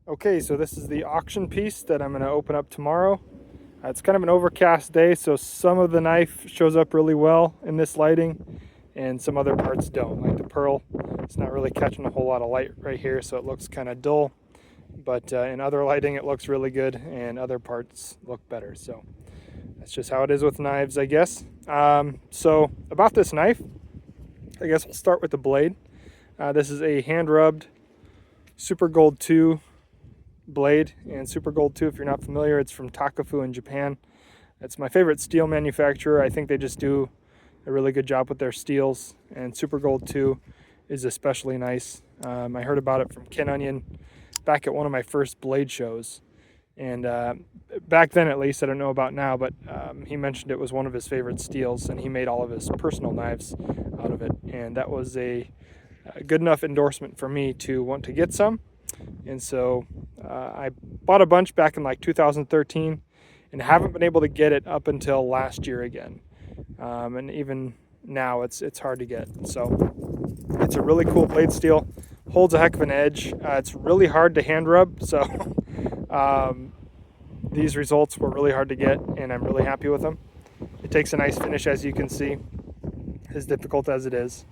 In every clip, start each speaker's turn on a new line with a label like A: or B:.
A: Okay, so this is the auction piece that I'm going to open up tomorrow. It's kind of an overcast day, so some of the knife shows up really well in this lighting and some other parts don't. Like the pearl, it's not really catching a whole lot of light right here, so it looks kind of dull. But in other lighting it looks really good and other parts look better. So that's just how it is with knives, I guess. So about this knife, I guess we'll start with the blade. This is a hand-rubbed Super Gold 2 blade, and Super Gold 2, if you're not familiar, it's from Takafu in Japan. It's my favorite steel manufacturer. I think they just do a really good job with their steels, and Super Gold 2 is especially nice. I heard about it from Ken Onion back at one of my first blade shows, and back then, at least, I don't know about now, but he mentioned it was one of his favorite steels, and he made all of his personal knives out of it, and that was a good enough endorsement for me to want to get some. And so I bought a bunch back in like 2013 and haven't been able to get it up until last year again. And even now it's hard to get. So it's a really cool blade steel, holds a heck of an edge. It's really hard to hand rub, so these results were really hard to get, and I'm really happy with them. It takes a nice finish, as you can see, as difficult as it is.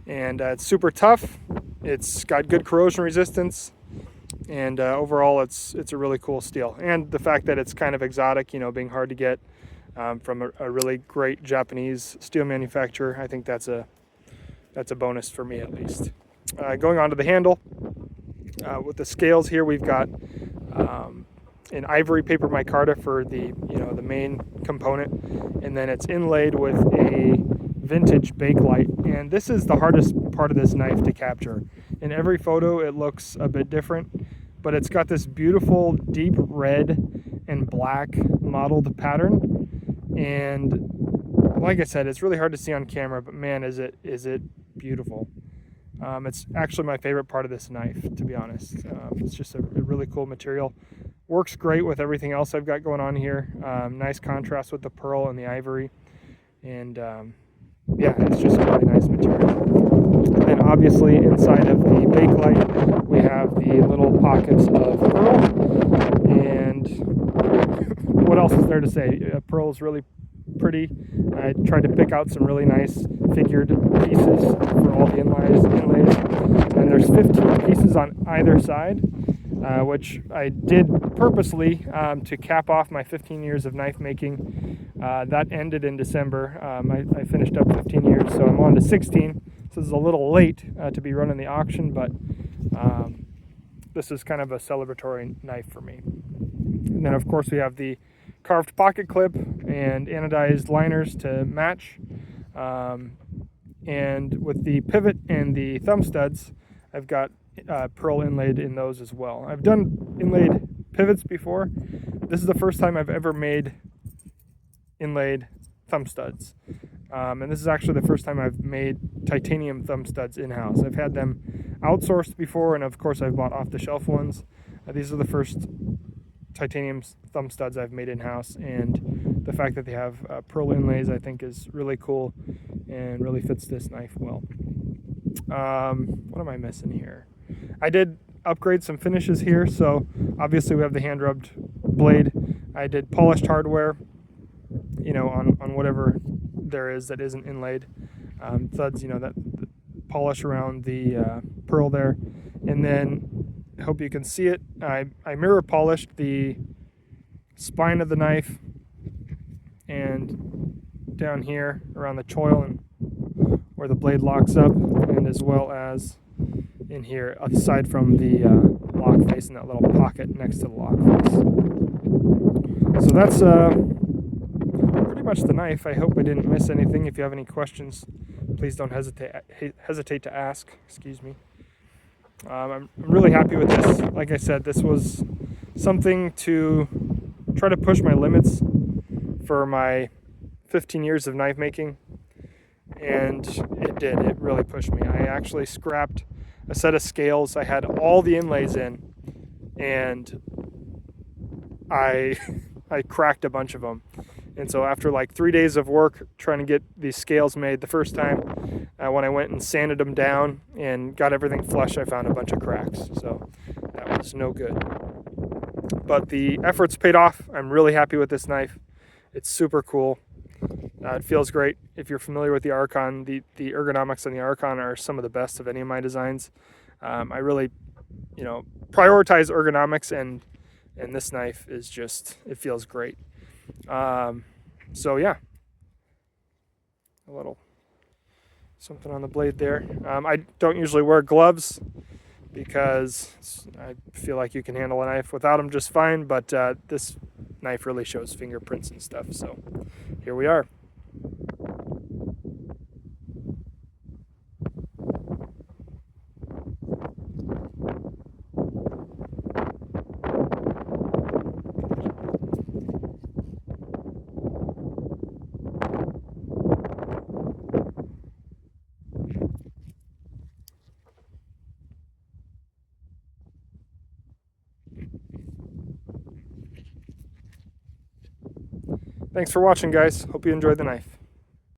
A: And it's super tough. It's got good corrosion resistance, and overall it's a really cool steel. And the fact that it's kind of exotic, you know, being hard to get from a really great Japanese steel manufacturer, I think that's a bonus for me, at least. Going on to the handle, with the scales here, we've got an ivory paper micarta for the main component, and then it's inlaid with a vintage bakelite, and this is the hardest part of this knife to capture. In every photo it looks a bit different, but it's got this beautiful deep red and black mottled pattern, and like I said, it's really hard to see on camera, but man, is it beautiful. It's actually my favorite part of this knife, to be honest. It's just a really cool material. Works great with everything else I've got going on here. Nice contrast with the pearl and the ivory, and yeah, it's just a really nice material. And then obviously inside of the bakelite, we have the little pockets of pearl. And what else is there to say? Pearl is really pretty. I tried to pick out some really nice figured pieces for all the inlays. And there's 15 pieces on either side, which I did purposely to cap off my 15 years of knife making. That ended in December. I finished up 15 years, so I'm on to 16. So this is a little late to be running the auction, but this is kind of a celebratory knife for me. And then of course we have the carved pocket clip and anodized liners to match. And with the pivot and the thumb studs, I've got pearl inlaid in those as well. I've done inlaid pivots before. This is the first time I've ever made inlaid thumb studs, and this is actually the first time I've made titanium thumb studs in-house. I've had them outsourced before, and of course I've bought off-the-shelf ones. These are the first titanium thumb studs I've made in-house, and the fact that they have pearl inlays I think is really cool and really fits this knife well. What am I missing here? I did upgrade some finishes here, so obviously we have the hand-rubbed blade. I did polished hardware, you know, on whatever there is that isn't inlaid. Thuds, you know, that polish around the pearl there. And then, I hope you can see it, I mirror polished the spine of the knife and down here around the choil and where the blade locks up, and as well as in here aside from the lock face and that little pocket next to the lock face. So that's pretty much the knife. I hope I didn't miss anything. If you have any questions, please don't hesitate to ask. Excuse me. I'm really happy with this. Like I said, this was something to try to push my limits for my 15 years of knife making, and it did. It really pushed me. I actually scrapped a set of scales. I had all the inlays in, and I cracked a bunch of them. And so after like 3 days of work trying to get these scales made the first time, when I went and sanded them down and got everything flush, I found a bunch of cracks. So that almost no good. But the efforts paid off. I'm really happy with this knife. It's super cool. It feels great. If you're familiar with the Archon, the ergonomics on the Archon are some of the best of any of my designs. I really, prioritize ergonomics, and this knife is just, it feels great. So yeah, a little something on the blade there. I don't usually wear gloves because I feel like you can handle a knife without them just fine, but this knife really shows fingerprints and stuff, so here we are. Thanks for watching, guys. Hope you enjoyed the knife.